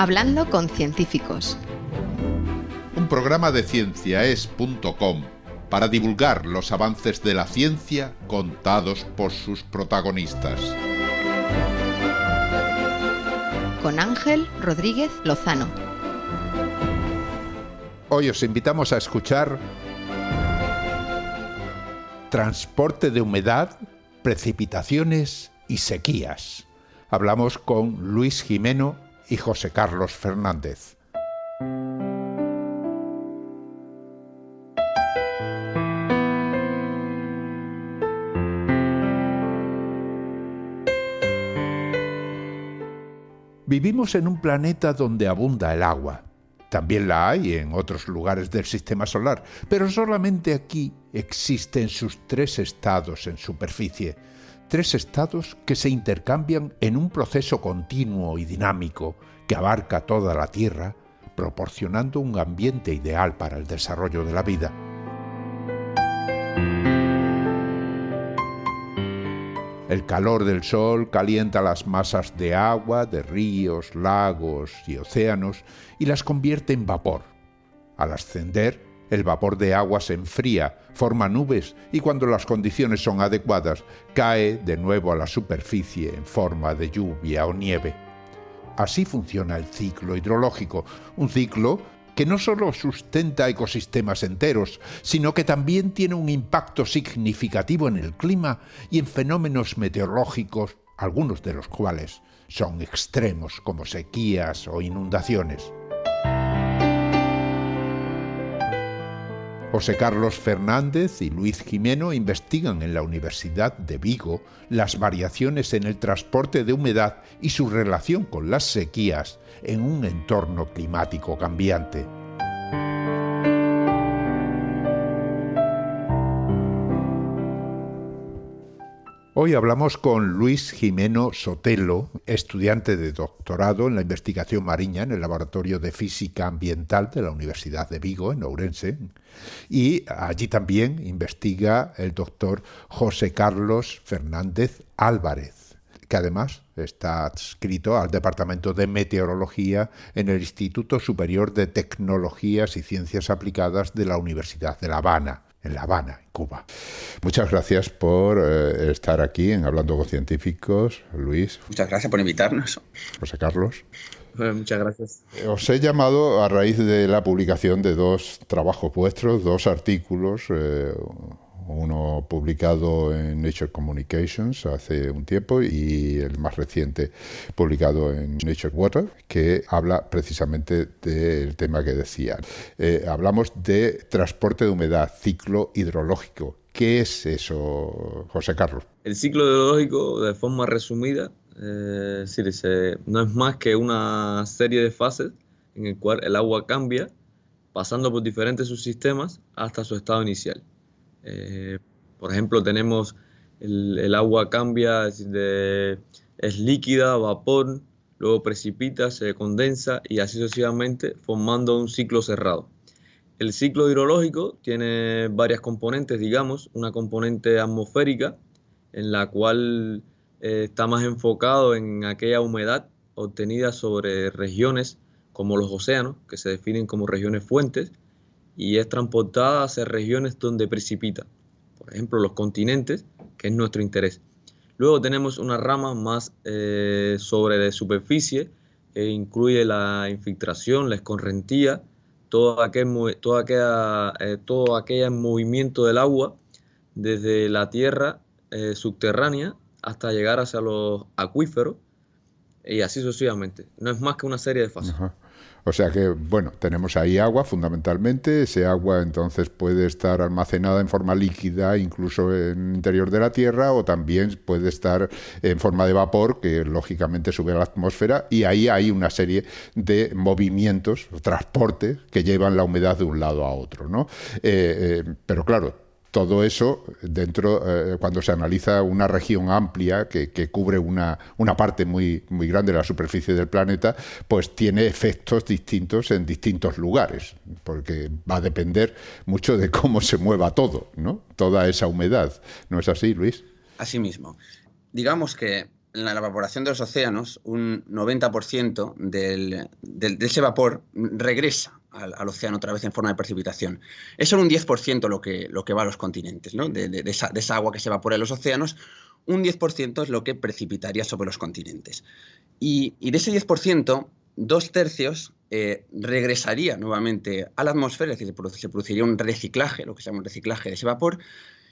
Hablando con científicos. Un programa de cienciaes.com para divulgar los avances de la ciencia contados por sus protagonistas. Con Ángel Rodríguez Lozano. Hoy os invitamos a escuchar transporte de humedad, precipitaciones y sequías. Hablamos con Luis Gimeno y José Carlos Fernández. Vivimos en un planeta donde abunda el agua. También la hay en otros lugares del sistema solar, pero solamente aquí existen sus 3 estados en superficie. 3 estados que se intercambian en un proceso continuo y dinámico que abarca toda la Tierra, proporcionando un ambiente ideal para el desarrollo de la vida. El calor del sol calienta las masas de agua de ríos, lagos y océanos y las convierte en vapor. Al ascender, el vapor de agua se enfría, forma nubes y cuando las condiciones son adecuadas, cae de nuevo a la superficie en forma de lluvia o nieve. Así funciona el ciclo hidrológico, un ciclo que no solo sustenta ecosistemas enteros, sino que también tiene un impacto significativo en el clima y en fenómenos meteorológicos, algunos de los cuales son extremos como sequías o inundaciones. José Carlos Fernández y Luis Gimeno investigan en la Universidad de Vigo las variaciones en el transporte de humedad y su relación con las sequías en un entorno climático cambiante. Hoy hablamos con Luis Gimeno Sotelo, estudiante de doctorado en la investigación marina en el Laboratorio de Física Ambiental de la Universidad de Vigo, en Ourense, y allí también investiga el doctor José Carlos Fernández Álvarez, que además está adscrito al Departamento de Meteorología en el Instituto Superior de Tecnologías y Ciencias Aplicadas de la Universidad de La Habana, en Cuba. Muchas gracias por estar aquí en Hablando con Científicos, Luis. Muchas gracias por invitarnos. José Carlos. Muchas gracias. Os he llamado a raíz de la publicación de 2 trabajos vuestros, 2 artículos, uno publicado en Nature Communications hace un tiempo y el más reciente publicado en Nature Water, que habla precisamente del tema que decía. Hablamos de transporte de humedad, ciclo hidrológico. ¿Qué es eso, José Carlos? El ciclo hidrológico, de forma resumida, no es más que una serie de fases en el cual el agua cambia, pasando por diferentes subsistemas hasta su estado inicial. Por ejemplo, tenemos el agua cambia, es líquida, vapor, luego precipita, se condensa y así sucesivamente, formando un ciclo cerrado. El ciclo hidrológico tiene varias componentes, digamos, una componente atmosférica en la cual está más enfocado en aquella humedad obtenida sobre regiones como los océanos, que se definen como regiones fuentes, y es transportada hacia regiones donde precipita, por ejemplo los continentes, que es nuestro interés. Luego tenemos una rama más sobre de superficie, que incluye la infiltración, la escorrentía, todo aquel movimiento del agua desde la tierra subterránea hasta llegar hacia los acuíferos y así sucesivamente. No es más que una serie de fases. Ajá. O sea que, bueno, tenemos ahí agua fundamentalmente. Ese agua entonces puede estar almacenada en forma líquida, incluso en el interior de la Tierra, o también puede estar en forma de vapor, que lógicamente sube a la atmósfera, y ahí hay una serie de movimientos, transportes, que llevan la humedad de un lado a otro, ¿no? Pero claro, todo eso dentro, cuando se analiza una región amplia que cubre una parte muy, muy grande de la superficie del planeta, pues tiene efectos distintos en distintos lugares, porque va a depender mucho de cómo se mueva todo, ¿no? Toda esa humedad. ¿No es así, Luis? Así mismo. Digamos que en la evaporación de los océanos, un 90% de ese vapor regresa al océano otra vez en forma de precipitación. Es solo un 10% lo que va a los continentes, ¿no? De esa agua que se evapora en los océanos, un 10% es lo que precipitaría sobre los continentes. Y de ese 10%, 2/3 regresaría nuevamente a la atmósfera, es decir, se produciría un reciclaje, lo que se llama un reciclaje de ese vapor,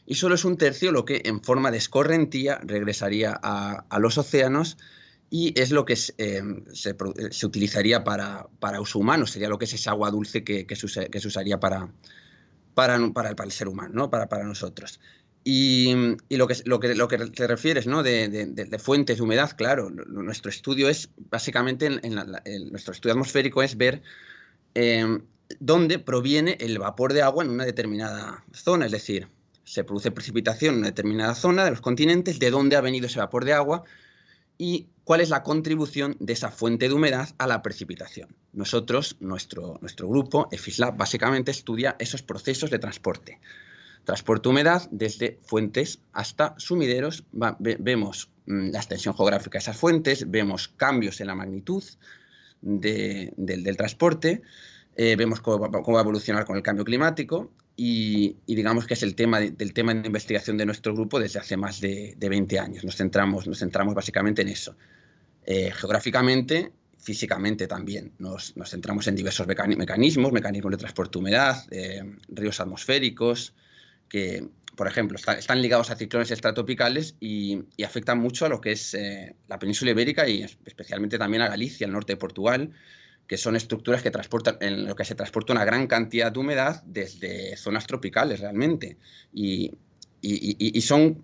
y solo es 1/3 lo que en forma de escorrentía regresaría a los océanos, y es lo que se utilizaría para uso humano, sería lo que es esa agua dulce que se usaría para el ser humano, ¿no? Para nosotros. Y lo que te refieres, ¿no? de fuentes de humedad, claro, nuestro estudio es básicamente, nuestro estudio atmosférico es ver dónde proviene el vapor de agua en una determinada zona, es decir, se produce precipitación en una determinada zona de los continentes, de dónde ha venido ese vapor de agua y cuál es la contribución de esa fuente de humedad a la precipitación. Nosotros, nuestro grupo, EFISLab, básicamente estudia esos procesos de transporte. Transporte de humedad desde fuentes hasta sumideros. Vemos la extensión geográfica de esas fuentes, vemos cambios en la magnitud del transporte, vemos cómo va a evolucionar con el cambio climático y digamos que es el tema de investigación de nuestro grupo desde hace más de 20 años. Nos centramos básicamente en eso. Geográficamente, físicamente también. Nos centramos en diversos mecanismos de transporte de humedad, ríos atmosféricos, que, por ejemplo, están ligados a ciclones estratopicales y afectan mucho a lo que es la península ibérica y especialmente también a Galicia, el norte de Portugal, que son estructuras en lo que se transporta una gran cantidad de humedad desde zonas tropicales realmente y son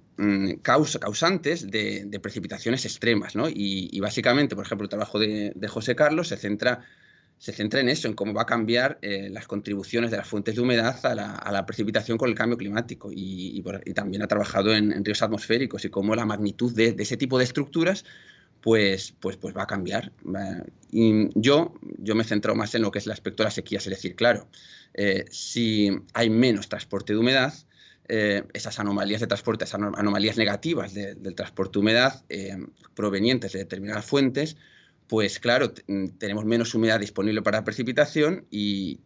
causantes de precipitaciones extremas, ¿no? Y básicamente, por ejemplo, el trabajo de José Carlos se centra en eso, en cómo va a cambiar las contribuciones de las fuentes de humedad a la precipitación con el cambio climático y también ha trabajado en ríos atmosféricos y cómo la magnitud de ese tipo de estructuras pues va a cambiar. Y yo me centro más en lo que es el aspecto de la sequía, es decir, claro, si hay menos transporte de humedad, esas anomalías de transporte, esas anomalías negativas del transporte de humedad provenientes de determinadas fuentes, pues claro, tenemos menos humedad disponible para la precipitación y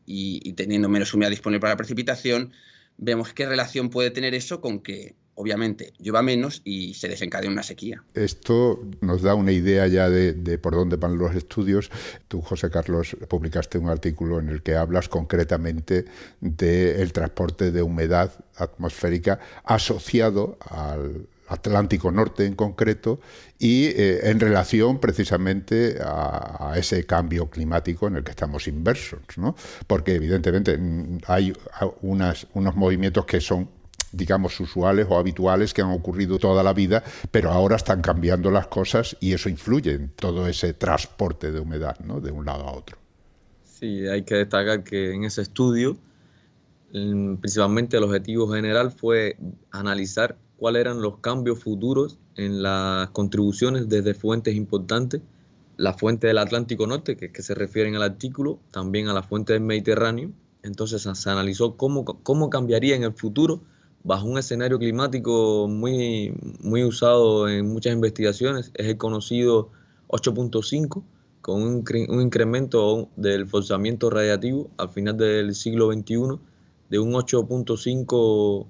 teniendo menos humedad disponible para la precipitación, vemos qué relación puede tener eso con que, obviamente, llueva menos y se desencadena una sequía. Esto nos da una idea ya de por dónde van los estudios. Tú, José Carlos, publicaste un artículo en el que hablas concretamente del transporte de humedad atmosférica asociado al Atlántico Norte en concreto y en relación precisamente a ese cambio climático en el que estamos inmersos, ¿no? Porque evidentemente hay unos movimientos que son, digamos, usuales o habituales que han ocurrido toda la vida, pero ahora están cambiando las cosas y eso influye en todo ese transporte de humedad, ¿no? De un lado a otro. Sí, hay que destacar que en ese estudio principalmente el objetivo general fue analizar cuáles eran los cambios futuros en las contribuciones desde fuentes importantes, la fuente del Atlántico Norte, que se refieren al artículo, también a la fuente del Mediterráneo. Entonces se analizó cómo cambiaría en el futuro bajo un escenario climático muy usado en muchas investigaciones, es el conocido 8.5, con un incremento del forzamiento radiativo al final del siglo XXI de un 8.5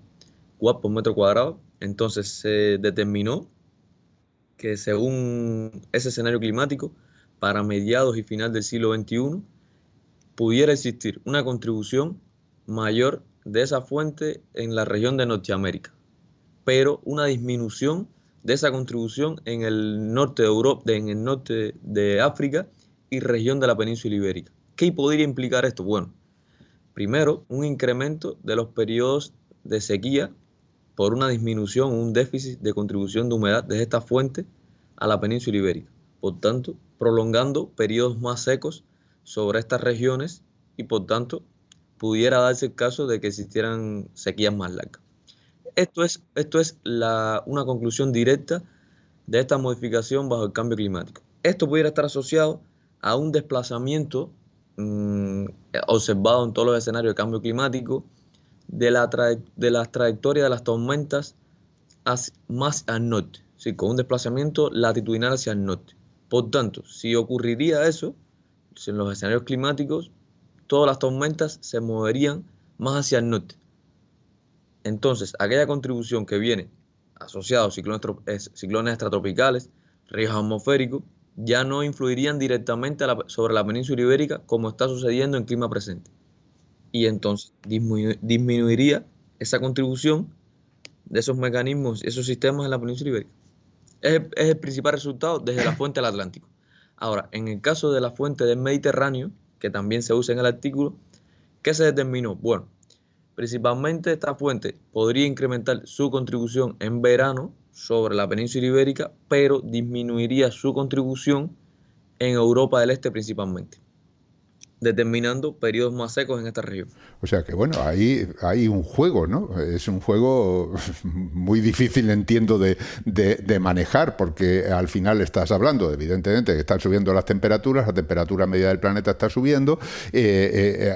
watts por metro cuadrado. Entonces se determinó que según ese escenario climático, para mediados y final del siglo XXI, pudiera existir una contribución mayor de esa fuente en la región de Norteamérica, pero una disminución de esa contribución en el norte de Europa, en el norte de África y región de la península ibérica. ¿Qué podría implicar esto? Bueno, primero, un incremento de los periodos de sequía por una disminución, un déficit de contribución de humedad de esta fuente a la península ibérica. Por tanto, prolongando periodos más secos sobre estas regiones y, por tanto, pudiera darse el caso de que existieran sequías más largas. Esto es una conclusión directa de esta modificación bajo el cambio climático. Esto pudiera estar asociado a un desplazamiento observado en todos los escenarios de cambio climático de las trayectorias de las tormentas más al norte. sí, con un desplazamiento latitudinal hacia el norte. Por tanto, si ocurriría eso, si en los escenarios climáticos, todas las tormentas se moverían más hacia el norte. Entonces, aquella contribución que viene asociada a ciclones extratropicales, ríos atmosféricos, ya no influirían directamente sobre la península ibérica como está sucediendo en clima presente. Y entonces disminuiría esa contribución de esos mecanismos, esos sistemas en la península ibérica. Es el principal resultado desde la fuente del Atlántico. Ahora, en el caso de la fuente del Mediterráneo, que también se usa en el artículo, ¿qué se determinó? Bueno, principalmente esta fuente podría incrementar su contribución en verano sobre la península ibérica, pero disminuiría su contribución en Europa del Este principalmente, determinando periodos más secos en esta región. O sea que bueno, ahí hay un juego, ¿no? Es un juego muy difícil, entiendo, de manejar, porque al final estás hablando, evidentemente, que están subiendo las temperaturas, la temperatura media del planeta está subiendo,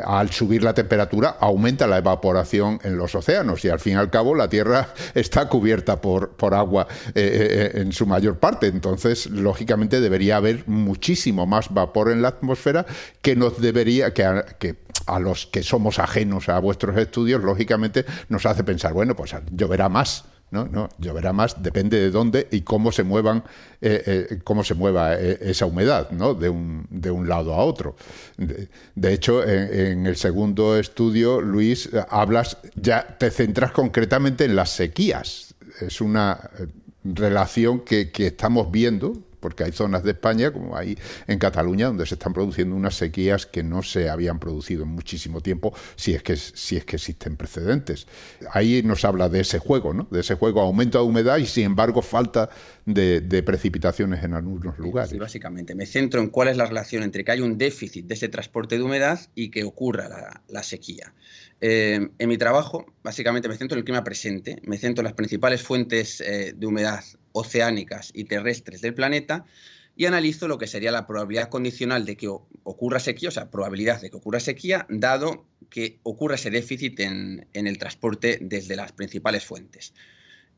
al subir la temperatura aumenta la evaporación en los océanos y al fin y al cabo la Tierra está cubierta por agua en su mayor parte, entonces lógicamente debería haber muchísimo más vapor en la atmósfera que nos debería, que a los que somos ajenos a vuestros estudios, lógicamente nos hace pensar, bueno, pues lloverá más, ¿no? Lloverá más, depende de dónde y cómo se mueva esa humedad, ¿no? De un lado a otro. De hecho, en el segundo estudio, Luis, te centras concretamente en las sequías. Es una relación que estamos viendo, porque hay zonas de España, como hay en Cataluña, donde se están produciendo unas sequías que no se habían producido en muchísimo tiempo, si es que existen precedentes. Ahí nos habla de ese juego, ¿no? De ese juego, aumento de humedad y, sin embargo, falta de precipitaciones en algunos lugares. Sí, básicamente. Me centro en cuál es la relación entre que hay un déficit de ese transporte de humedad y que ocurra la sequía. En mi trabajo, básicamente, me centro en el clima presente, me centro en las principales fuentes de humedad oceánicas y terrestres del planeta y analizo lo que sería la probabilidad condicional de que ocurra sequía, o sea, probabilidad de que ocurra sequía, dado que ocurra ese déficit en el transporte desde las principales fuentes.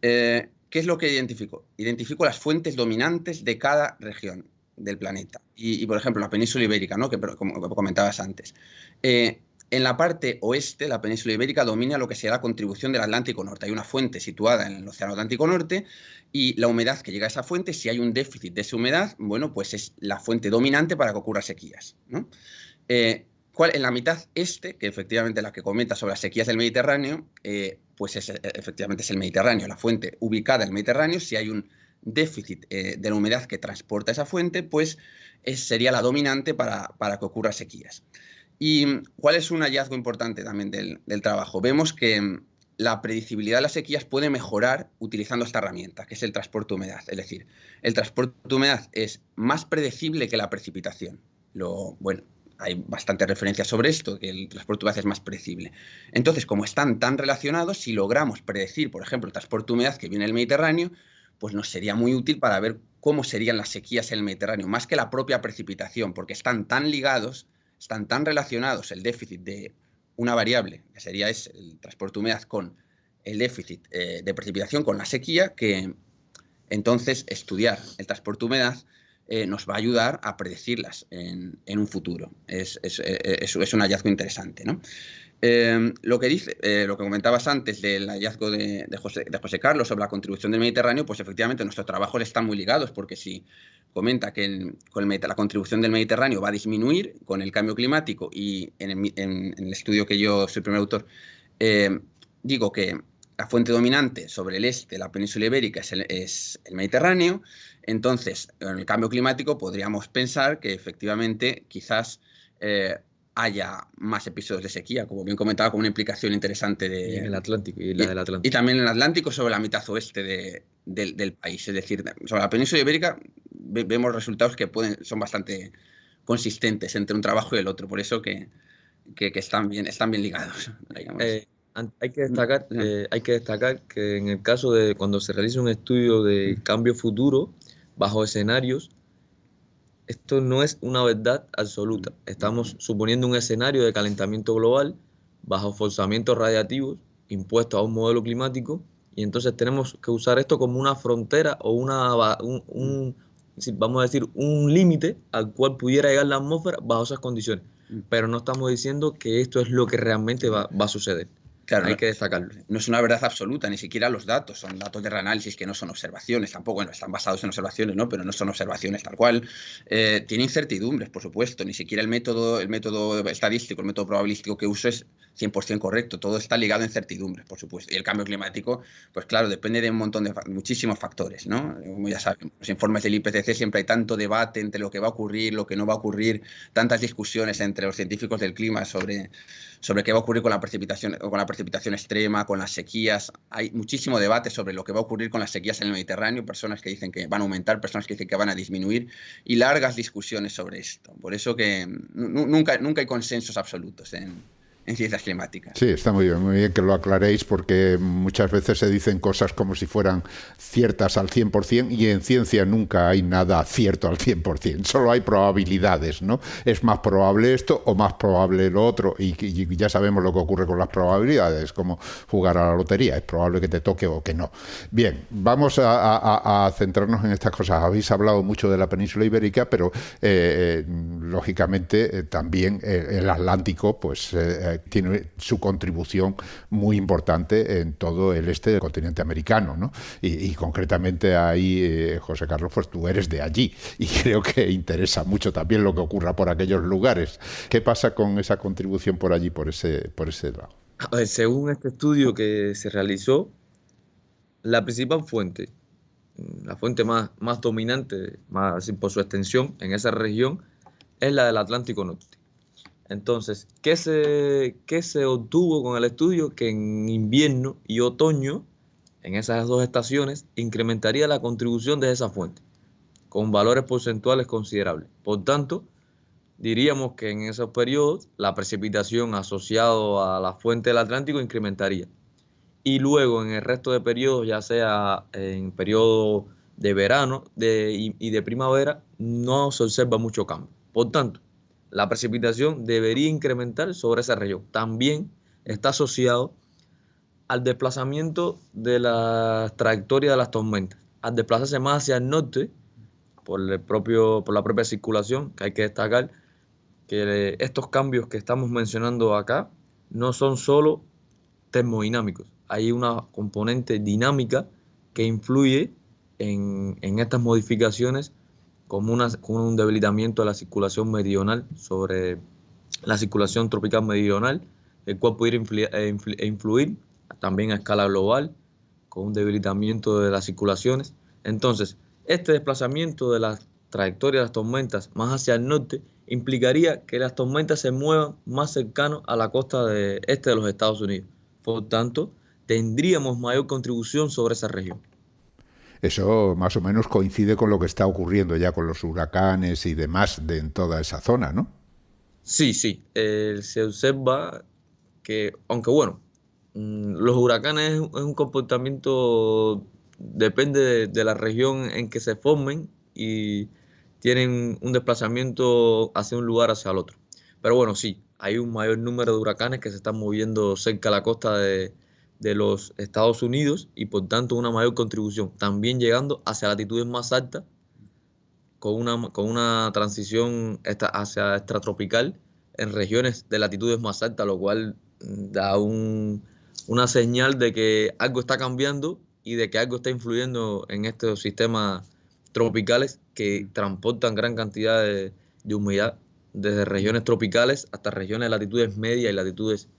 ¿Qué es lo que identifico? Identifico las fuentes dominantes de cada región del planeta. Y por ejemplo, la península ibérica, ¿no? Como comentabas antes. En la parte oeste, la península ibérica domina lo que será la contribución del Atlántico Norte. Hay una fuente situada en el Océano Atlántico Norte y la humedad que llega a esa fuente, si hay un déficit de esa humedad, bueno, pues es la fuente dominante para que ocurra sequías, ¿no? En la mitad este, que efectivamente la que comenta sobre las sequías del Mediterráneo, pues efectivamente es el Mediterráneo, la fuente ubicada en el Mediterráneo. Si hay un déficit de la humedad que transporta esa fuente, pues sería la dominante para que ocurra sequías. ¿Y cuál es un hallazgo importante también del trabajo? Vemos que la predecibilidad de las sequías puede mejorar utilizando esta herramienta, que es el transporte de humedad. Es decir, el transporte de humedad es más predecible que la precipitación. Bueno, hay bastantes referencias sobre esto, que el transporte de humedad es más predecible. Entonces, como están tan relacionados, si logramos predecir, por ejemplo, el transporte de humedad que viene del Mediterráneo, pues nos sería muy útil para ver cómo serían las sequías en el Mediterráneo, más que la propia precipitación, porque están tan ligados, están tan relacionados el déficit de una variable, que sería el transporte de humedad, con el déficit de precipitación, con la sequía, que entonces estudiar el transporte de humedad nos va a ayudar a predecirlas en un futuro. Es un hallazgo interesante, ¿no? Lo que comentabas antes del hallazgo de José Carlos sobre la contribución del Mediterráneo, pues efectivamente nuestros trabajos están muy ligados, porque si comenta que la contribución del Mediterráneo va a disminuir con el cambio climático y en el estudio que yo soy primer autor, digo que la fuente dominante sobre el este, la península ibérica, es el Mediterráneo. Entonces, en el cambio climático podríamos pensar que efectivamente quizás haya más episodios de sequía, como bien comentaba, con una implicación interesante en el Atlántico y la del Atlántico. Y también en el Atlántico, sobre la mitad oeste del país. Es decir, sobre la península ibérica vemos resultados que son bastante consistentes entre un trabajo y el otro, por eso que están bien ligados. Hay que destacar que en el caso de cuando se realiza un estudio de cambio futuro bajo escenarios, esto no es una verdad absoluta. Estamos suponiendo un escenario de calentamiento global bajo forzamientos radiativos impuestos a un modelo climático y entonces tenemos que usar esto como una frontera o vamos a decir, un límite al cual pudiera llegar la atmósfera bajo esas condiciones. Pero no estamos diciendo que esto es lo que realmente va a suceder. Claro, hay que destacarlo. No es una verdad absoluta, ni siquiera los datos, son datos de reanálisis que no son observaciones, tampoco, bueno, están basados en observaciones, ¿no? Pero no son observaciones tal cual. Tiene incertidumbres, por supuesto, ni siquiera el método estadístico, el método probabilístico que uso es 100% correcto, todo está ligado a incertidumbres, por supuesto. Y el cambio climático, pues claro, depende de muchísimos factores, ¿no? Como ya saben, los informes del IPCC siempre hay tanto debate entre lo que va a ocurrir, lo que no va a ocurrir, tantas discusiones entre los científicos del clima sobre qué va a ocurrir con la precipitación extrema, con las sequías. Hay muchísimo debate sobre lo que va a ocurrir con las sequías en el Mediterráneo, personas que dicen que van a aumentar, personas que dicen que van a disminuir, y largas discusiones sobre esto. Por eso que nunca hay consensos absolutos en ciencias climáticas. Sí, está muy bien que lo aclaréis, porque muchas veces se dicen cosas como si fueran ciertas al 100%, y en ciencia nunca hay nada cierto al 100%, solo hay probabilidades, ¿no? Es más probable esto o más probable lo otro, y ya sabemos lo que ocurre con las probabilidades, como jugar a la lotería, es probable que te toque o que no. Bien, vamos a centrarnos en estas cosas. Habéis hablado mucho de la península ibérica, pero lógicamente también el Atlántico, pues tiene su contribución muy importante en todo el este del continente americano, ¿no? Y concretamente ahí, José Carlos, pues tú eres de allí, y creo que interesa mucho también lo que ocurra por aquellos lugares. ¿Qué pasa con esa contribución por allí, por ese lado? A ver, según este estudio que se realizó, la principal fuente, la fuente más dominante, más por su extensión en esa región, es la del Atlántico Norte. Entonces, ¿qué se obtuvo con el estudio? Que en invierno y otoño, en esas dos estaciones, incrementaría la contribución de esa fuente, con valores porcentuales considerables. Por tanto, diríamos que en esos periodos la precipitación asociada a la fuente del Atlántico incrementaría. Y luego en el resto de periodos, ya sea en periodo de verano y de primavera, no se observa mucho cambio. Por tanto, la precipitación debería incrementar sobre esa región. También está asociado al desplazamiento de la trayectoria de las tormentas. Al desplazarse más hacia el norte, por la propia circulación, que hay que destacar que estos cambios que estamos mencionando acá no son solo termodinámicos. Hay una componente dinámica que influye en estas modificaciones, como un debilitamiento de la circulación meridional sobre la circulación tropical meridional, el cual pudiera influir también a escala global, con un debilitamiento de las circulaciones. Entonces, este desplazamiento de la trayectoria de las tormentas más hacia el norte implicaría que las tormentas se muevan más cercanos a la costa este de los Estados Unidos. Por tanto, tendríamos mayor contribución sobre esa región. Eso más o menos coincide con lo que está ocurriendo ya con los huracanes y demás en toda esa zona, ¿no? Sí. Se observa que, aunque bueno, los huracanes es un comportamiento, depende de la región en que se formen, y tienen un desplazamiento hacia un lugar hacia el otro. Pero bueno, sí, hay un mayor número de huracanes que se están moviendo cerca de la costa de los Estados Unidos, y por tanto una mayor contribución, también llegando hacia latitudes más altas, con una transición hacia extratropical en regiones de latitudes más altas, lo cual da una señal de que algo está cambiando y de que algo está influyendo en estos sistemas tropicales que transportan gran cantidad de humedad desde regiones tropicales hasta regiones de latitudes medias y latitudes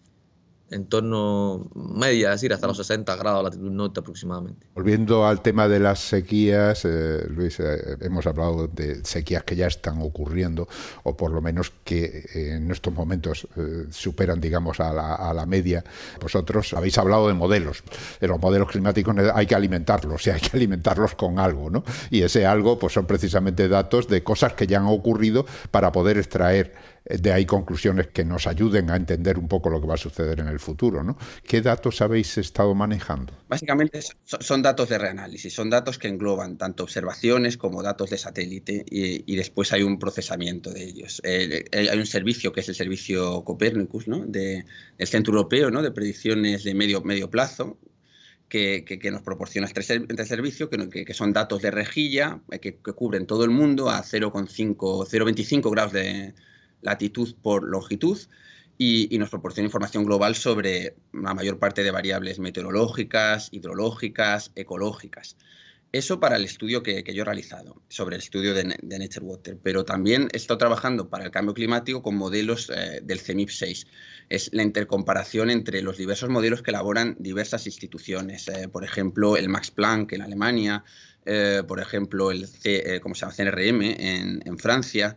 en torno media, es decir, hasta los 60 grados de latitud norte aproximadamente. Volviendo al tema de las sequías, Luis, hemos hablado de sequías que ya están ocurriendo, o por lo menos que en estos momentos superan, digamos, a la media. Vosotros habéis hablado de modelos. Los modelos climáticos hay que alimentarlos, y hay que alimentarlos con algo, ¿no? Y ese algo pues son precisamente datos de cosas que ya han ocurrido, para poder extraer de ahí conclusiones que nos ayuden a entender un poco lo que va a suceder en el futuro, ¿no? ¿Qué datos habéis estado manejando? Básicamente son datos de reanálisis, son datos que engloban tanto observaciones como datos de satélite, y después hay un procesamiento de ellos. Hay un servicio que es el servicio Copernicus, ¿no? Del Centro Europeo, ¿no? De predicciones de medio plazo, que nos proporciona este servicio, que son datos de rejilla que cubren todo el mundo a 0,25 grados de latitud por longitud y nos proporciona información global sobre la mayor parte de variables meteorológicas, hidrológicas, ecológicas. Eso para el estudio que yo he realizado, sobre el estudio de Nature Water, pero también he estado trabajando para el cambio climático con modelos del CEMIP6. Es la intercomparación entre los diversos modelos que elaboran diversas instituciones, por ejemplo, el Max Planck en Alemania, por ejemplo, el CNRM en Francia,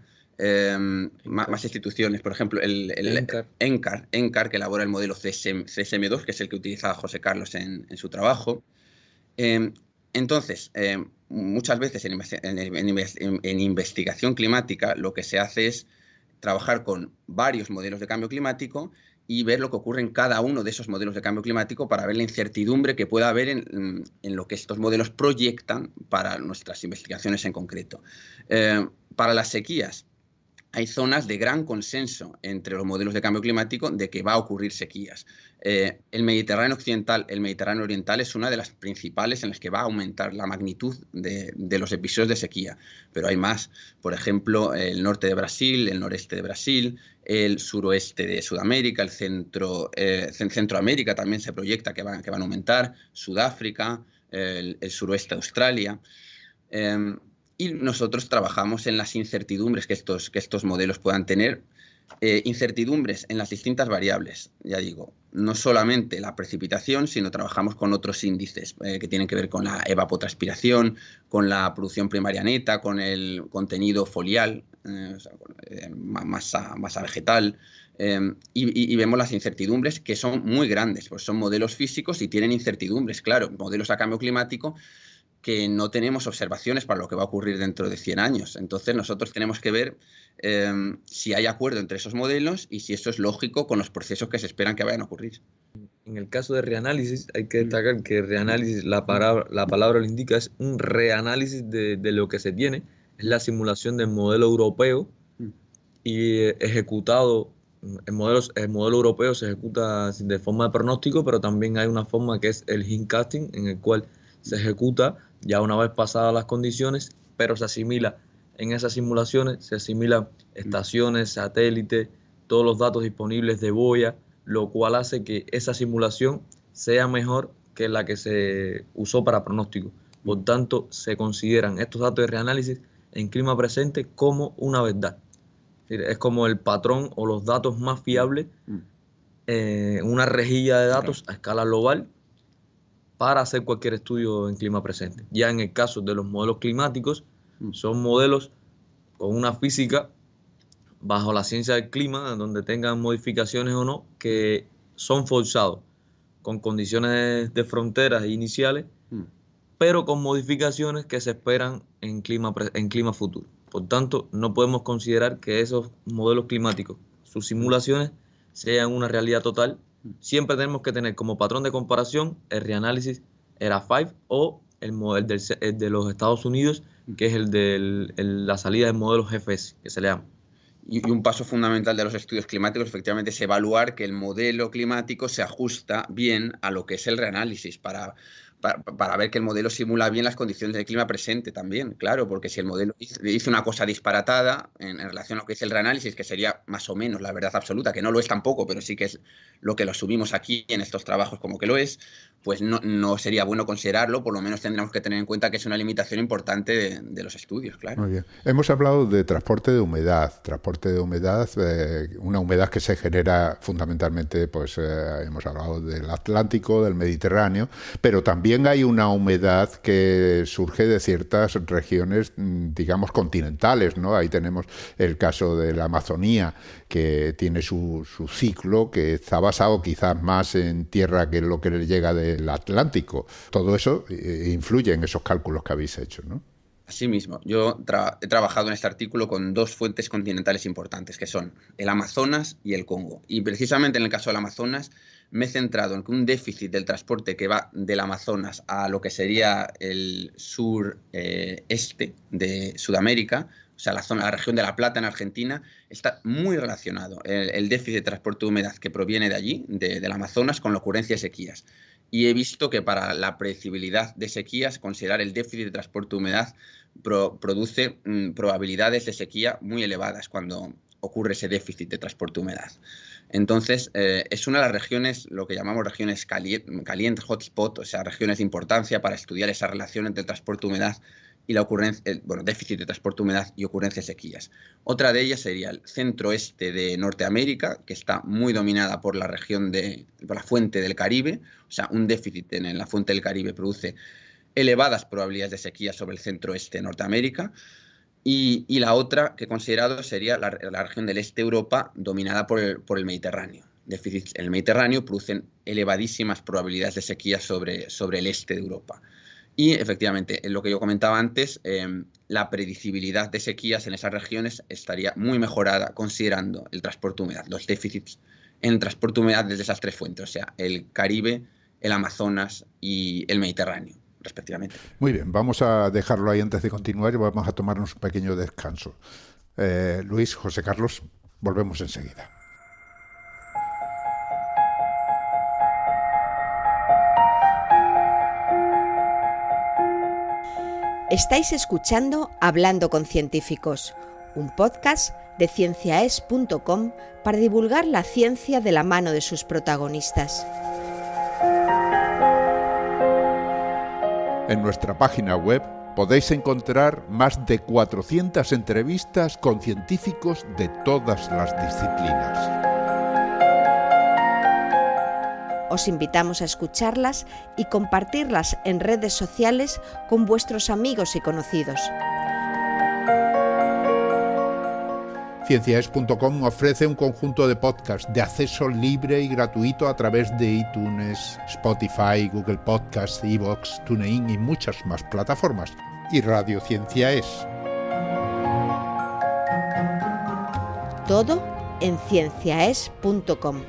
más instituciones, por ejemplo, el ENCAR, que elabora el modelo CSM2, que es el que utiliza José Carlos en su trabajo. Entonces, muchas veces en investigación climática lo que se hace es trabajar con varios modelos de cambio climático y ver lo que ocurre en cada uno de esos modelos de cambio climático para ver la incertidumbre que pueda haber en lo que estos modelos proyectan para nuestras investigaciones en concreto. Para las sequías, hay zonas de gran consenso entre los modelos de cambio climático de que va a ocurrir sequías. El Mediterráneo occidental, el Mediterráneo oriental es una de las principales en las que va a aumentar la magnitud de los episodios de sequía, pero hay más. Por ejemplo, el norte de Brasil, el noreste de Brasil, el suroeste de Sudamérica, el Centroamérica también se proyecta que van a aumentar, Sudáfrica, el suroeste de Australia. Y nosotros trabajamos en las incertidumbres que estos modelos puedan tener, incertidumbres en las distintas variables, ya digo, no solamente la precipitación, sino trabajamos con otros índices que tienen que ver con la evapotranspiración, con la producción primaria neta, con el contenido foliar, masa vegetal, y vemos las incertidumbres que son muy grandes, pues son modelos físicos y tienen incertidumbres, claro, modelos a cambio climático, que no tenemos observaciones para lo que va a ocurrir dentro de 100 años. Entonces nosotros tenemos que ver si hay acuerdo entre esos modelos y si esto es lógico con los procesos que se esperan que vayan a ocurrir. En el caso de reanálisis, hay que destacar que reanálisis, la palabra lo indica, es un reanálisis de lo que se tiene. Es la simulación del modelo europeo y ejecutado. El modelo europeo se ejecuta de forma de pronóstico, pero también hay una forma que es el hindcasting, en el cual se ejecuta ya una vez pasadas las condiciones, pero se asimila en esas simulaciones, se asimilan estaciones, satélites, todos los datos disponibles de boya, lo cual hace que esa simulación sea mejor que la que se usó para pronóstico. Por tanto, se consideran estos datos de reanálisis en clima presente como una verdad. Es como el patrón o los datos más fiables en una rejilla de datos a escala global para hacer cualquier estudio en clima presente. Ya en el caso de los modelos climáticos, son modelos con una física bajo la ciencia del clima, donde tengan modificaciones o no, que son forzados, con condiciones de fronteras iniciales, pero con modificaciones que se esperan en clima futuro. Por tanto, no podemos considerar que esos modelos climáticos, sus simulaciones, sean una realidad total. Siempre tenemos que tener como patrón de comparación el reanálisis ERA5 o el modelo de los Estados Unidos, que es el de la salida del modelo GFS, que se le llama. Y un paso fundamental de los estudios climáticos efectivamente es evaluar que el modelo climático se ajusta bien a lo que es el reanálisis para ver que el modelo simula bien las condiciones del clima presente también, claro, porque si el modelo dice una cosa disparatada en relación a lo que es el reanálisis, que sería más o menos la verdad absoluta, que no lo es tampoco, pero sí que es lo que lo asumimos aquí en estos trabajos como que lo es, pues no sería bueno considerarlo, por lo menos tendríamos que tener en cuenta que es una limitación importante de los estudios, claro. Muy bien. Hemos hablado de transporte de humedad, una humedad que se genera fundamentalmente, pues hemos hablado del Atlántico, del Mediterráneo, pero también hay una humedad que surge de ciertas regiones, digamos, continentales, ¿no? Ahí tenemos el caso de la Amazonía, que tiene su ciclo, que está basado quizás más en tierra que lo que le llega del Atlántico. Todo eso influye en esos cálculos que habéis hecho, ¿no? Así mismo, yo he trabajado en este artículo con dos fuentes continentales importantes, que son el Amazonas y el Congo. Y precisamente en el caso del Amazonas me he centrado en que un déficit del transporte que va del Amazonas a lo que sería el sureste de Sudamérica, o sea, la región de La Plata en Argentina, está muy relacionado el déficit de transporte de humedad que proviene de allí, del Amazonas, con la ocurrencia de sequías. y he visto que para la predecibilidad de sequías, considerar el déficit de transporte de humedad produce probabilidades de sequía muy elevadas cuando ocurre ese déficit de transporte de humedad. Entonces, es una de las regiones, lo que llamamos regiones calientes, hotspot, o sea, regiones de importancia para estudiar esa relación entre el transporte de humedad y la ocurrencia, déficit de transporte de humedad y ocurrencia de sequías. Otra de ellas sería el centro-oeste de Norteamérica, que está muy dominada por la región por la fuente del Caribe, o sea, un déficit en la fuente del Caribe produce elevadas probabilidades de sequía sobre el centro-este de Norteamérica. Y la otra que he considerado sería la región del este de Europa, dominada por el Mediterráneo. Déficits en el Mediterráneo producen elevadísimas probabilidades de sequía sobre el este de Europa. Y efectivamente, en lo que yo comentaba antes, la predecibilidad de sequías en esas regiones estaría muy mejorada considerando el transporte de humedad, los déficits en el transporte de humedad desde esas tres fuentes, o sea, el Caribe, el Amazonas y el Mediterráneo, respectivamente. Muy bien, vamos a dejarlo ahí antes de continuar y vamos a tomarnos un pequeño descanso. Luis, José Carlos, volvemos enseguida. Estáis escuchando Hablando con Científicos, un podcast de cienciaes.com para divulgar la ciencia de la mano de sus protagonistas. En nuestra página web podéis encontrar más de 400 entrevistas con científicos de todas las disciplinas. Os invitamos a escucharlas y compartirlas en redes sociales con vuestros amigos y conocidos. Cienciaes.com ofrece un conjunto de podcasts de acceso libre y gratuito a través de iTunes, Spotify, Google Podcasts, iVoox, TuneIn y muchas más plataformas. Y Radio Cienciaes. Todo en cienciaes.com.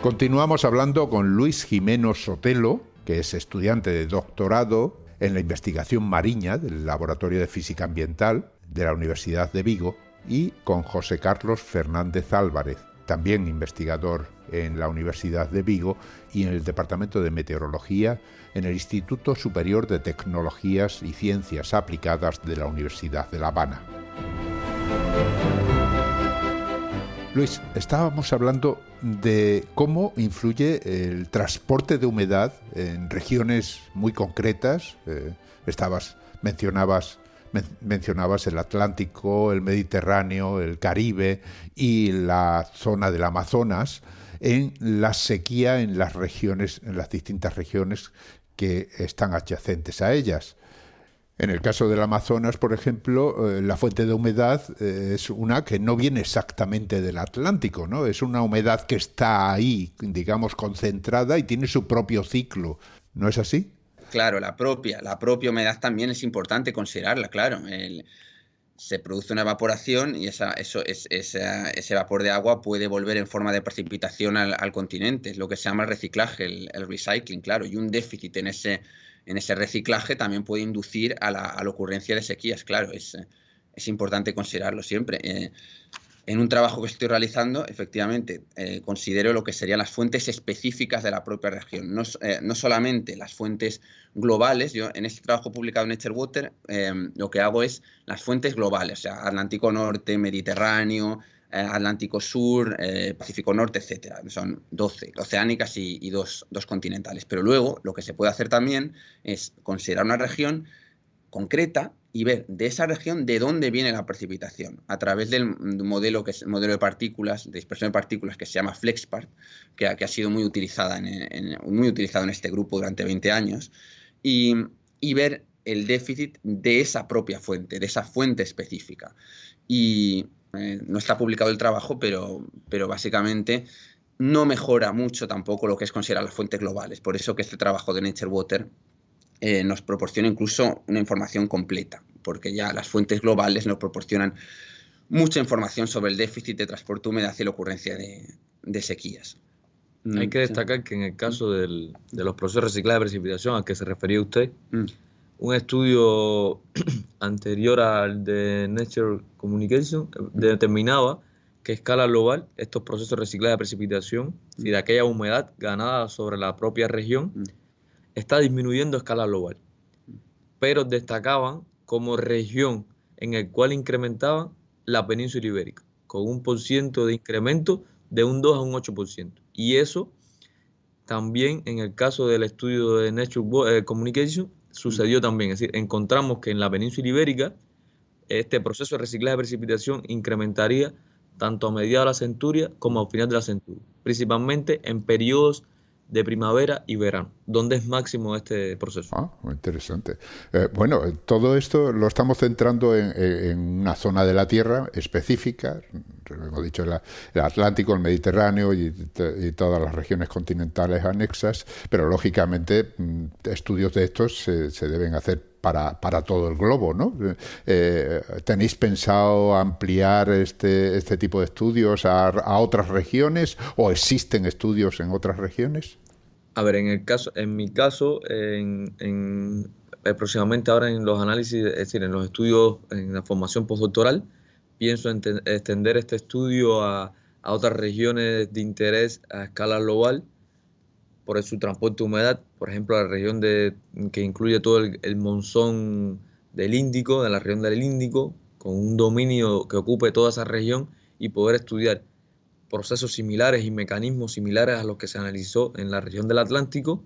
Continuamos hablando con Luis Gimeno Sotelo, que es estudiante de doctorado en la investigación marina del Laboratorio de Física Ambiental de la Universidad de Vigo, y con José Carlos Fernández Álvarez, también investigador en la Universidad de Vigo y en el Departamento de Meteorología en el Instituto Superior de Tecnologías y Ciencias Aplicadas de la Universidad de La Habana. Luis, estábamos hablando de cómo influye el transporte de humedad en regiones muy concretas. Mencionabas el Atlántico, el Mediterráneo, el Caribe y la zona del Amazonas, en la sequía en las distintas regiones que están adyacentes a ellas. En el caso del Amazonas, por ejemplo, la fuente de humedad es una que no viene exactamente del Atlántico, ¿no? Es una humedad que está ahí, digamos, concentrada y tiene su propio ciclo. ¿No es así? Claro, la propia humedad también es importante considerarla, claro. Se produce una evaporación y ese vapor de agua puede volver en forma de precipitación al continente. Es lo que se llama el reciclaje, el recycling, claro. Y un déficit en ese reciclaje también puede inducir a la ocurrencia de sequías, claro. Es importante considerarlo siempre. En un trabajo que estoy realizando, efectivamente, considero lo que serían las fuentes específicas de la propia región, no solamente las fuentes globales. Yo en este trabajo publicado en Nature Water lo que hago es las fuentes globales, o sea, Atlántico Norte, Mediterráneo, Atlántico Sur, Pacífico Norte, etcétera. Son 12 oceánicas y dos continentales. Pero luego lo que se puede hacer también es considerar una región concreta y ver de esa región de dónde viene la precipitación a través del modelo, que es el modelo de partículas, de dispersión de partículas, que se llama FlexPart, que ha sido muy utilizado en este grupo durante 20 años, y ver el déficit de esa propia fuente, de esa fuente específica. Y no está publicado el trabajo, pero básicamente no mejora mucho tampoco lo que es considerar las fuentes globales. Por eso que este trabajo de Nature Water nos proporciona incluso una información completa, porque ya las fuentes globales nos proporcionan mucha información sobre el déficit de transporte de humedad y la ocurrencia de sequías. Hay que destacar que en el caso de los procesos de reciclaje de precipitación al que se refería usted, un estudio anterior al de Nature Communication determinaba que a escala global estos procesos de reciclaje de precipitación y de aquella humedad ganada sobre la propia región está disminuyendo a escala global. Pero destacaban como región en el cual incrementaban la península ibérica, con un % de incremento de un 2 a un 8%. Y eso también en el caso del estudio de Nature Communication sucedió también. Es decir, encontramos que en la península ibérica este proceso de reciclaje de precipitación incrementaría tanto a mediados de la centuria como a final de la centuria, principalmente en periodos de primavera y verano, donde es máximo este proceso. Muy interesante. Bueno, todo esto lo estamos centrando en una zona de la Tierra específica, hemos dicho el Atlántico, el Mediterráneo y todas las regiones continentales anexas, pero lógicamente estudios de estos se deben hacer para todo el globo, ¿no? ¿Tenéis pensado ampliar este tipo de estudios a otras regiones o existen estudios en otras regiones? A ver, en mi caso, próximamente ahora en los análisis, es decir, en los estudios, en la formación postdoctoral, pienso extender este estudio a otras regiones de interés a escala global por su transporte de humedad, por ejemplo, la región que incluye todo el monzón del Índico, de la región del Índico, con un dominio que ocupe toda esa región y poder estudiar procesos similares y mecanismos similares a los que se analizó en la región del Atlántico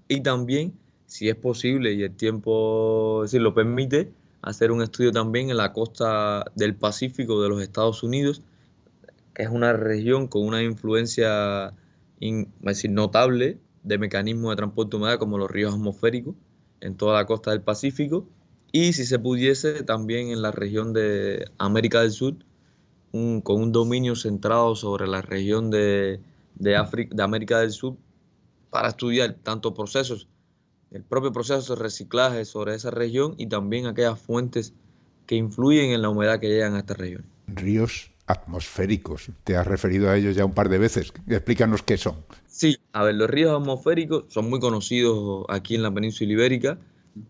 y también, si es posible y el tiempo lo permite, hacer un estudio también en la costa del Pacífico de los Estados Unidos, que es una región con una influencia notable de mecanismos de transporte de humedad como los ríos atmosféricos en toda la costa del Pacífico, y si se pudiese también en la región de América del Sur, con un dominio centrado sobre la región de América del Sur, para estudiar tanto el propio proceso de reciclaje sobre esa región y también aquellas fuentes que influyen en la humedad que llegan a esta región. Ríos atmosféricos, te has referido a ellos ya un par de veces. Explícanos qué son. Sí, a ver, los ríos atmosféricos son muy conocidos aquí en la península ibérica.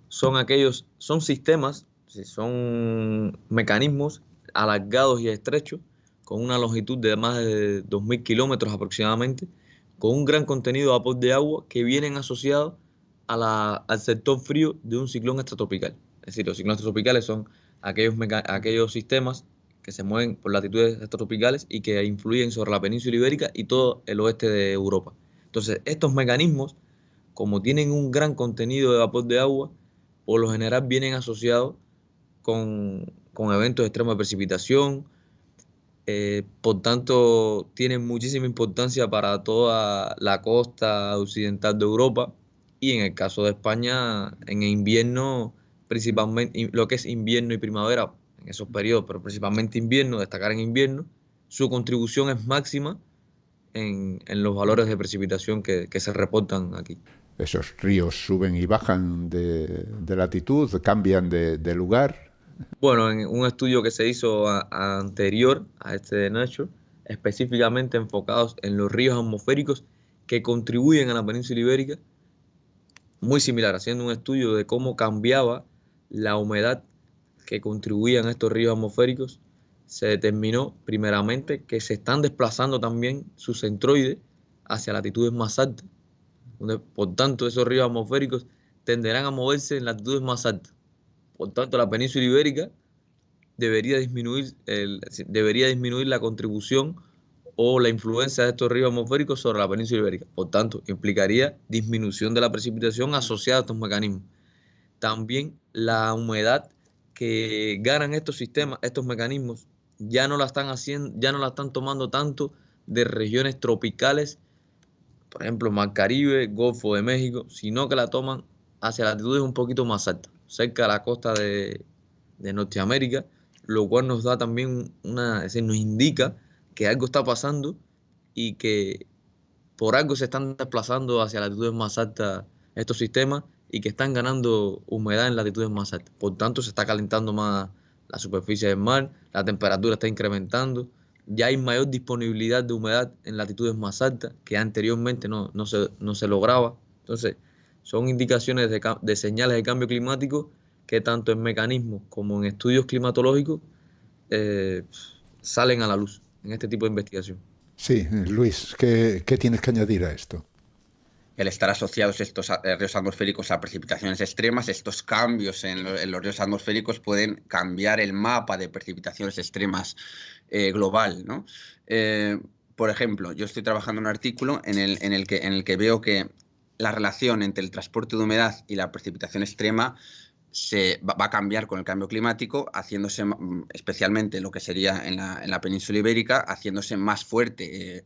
Son sistemas, son mecanismos alargados y estrechos, con una longitud de más de 2.000 kilómetros aproximadamente, con un gran contenido de vapor de agua que vienen asociados al sector frío de un ciclón extratropical. Es decir, los ciclones extratropicales son aquellos sistemas que se mueven por latitudes extratropicales y que influyen sobre la península ibérica y todo el oeste de Europa. Entonces, estos mecanismos, como tienen un gran contenido de vapor de agua, por lo general vienen asociados con eventos de extrema precipitación, por tanto tienen muchísima importancia para toda la costa occidental de Europa, y en el caso de España, en invierno, principalmente lo que es invierno y primavera, en esos periodos, pero principalmente invierno, destacar en invierno, su contribución es máxima en los valores de precipitación que se reportan aquí. Esos ríos suben y bajan de latitud, cambian de lugar. Bueno, en un estudio que se hizo anterior a este de Nature, específicamente enfocados en los ríos atmosféricos que contribuyen a la península ibérica, muy similar, haciendo un estudio de cómo cambiaba la humedad que contribuían a estos ríos atmosféricos, se determinó primeramente que se están desplazando también sus centroides hacia latitudes más altas, donde por tanto esos ríos atmosféricos tenderán a moverse en latitudes más altas. Por tanto, la península ibérica debería disminuir la contribución o la influencia de estos ríos atmosféricos sobre la península ibérica. Por tanto, implicaría disminución de la precipitación asociada a estos mecanismos. También la humedad que ganan estos sistemas, estos mecanismos, ya no la están tomando tanto de regiones tropicales, por ejemplo, Mar Caribe, Golfo de México, sino que la toman hacia latitudes un poquito más altas, cerca de la costa de Norteamérica, lo cual nos da también nos indica que algo está pasando y que por algo se están desplazando hacia latitudes más altas estos sistemas y que están ganando humedad en latitudes más altas. Por tanto, se está calentando más la superficie del mar, la temperatura está incrementando, ya hay mayor disponibilidad de humedad en latitudes más altas, que anteriormente no se lograba. Entonces, son indicaciones de señales de cambio climático que tanto en mecanismos como en estudios climatológicos salen a la luz en este tipo de investigación. Sí, Luis, ¿qué tienes que añadir a esto? El estar asociados estos ríos atmosféricos a precipitaciones extremas, estos cambios en los ríos atmosféricos pueden cambiar el mapa de precipitaciones extremas global, ¿no? Por ejemplo, yo estoy trabajando en un artículo en el que veo que la relación entre el transporte de humedad y la precipitación extrema va a cambiar con el cambio climático, haciéndose especialmente lo que sería en la península ibérica, haciéndose más fuerte.